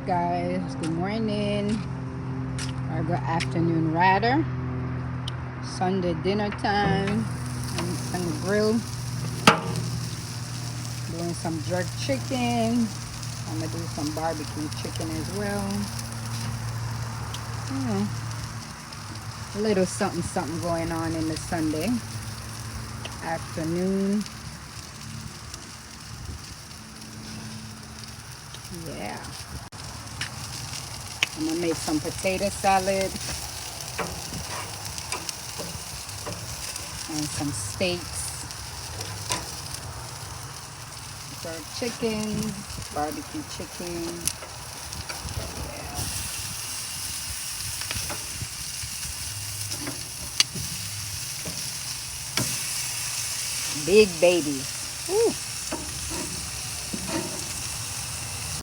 Guys, good morning or good afternoon rather. Sunday dinner time. I'm on the grill doing some jerk chicken. I'm gonna do some barbecue chicken as well. You know, a little something something going on in the Sunday afternoon. Yeah. I'm gonna make some potato salad and some steaks, jerk chicken, barbecue chicken. Yeah. Big baby. Ooh.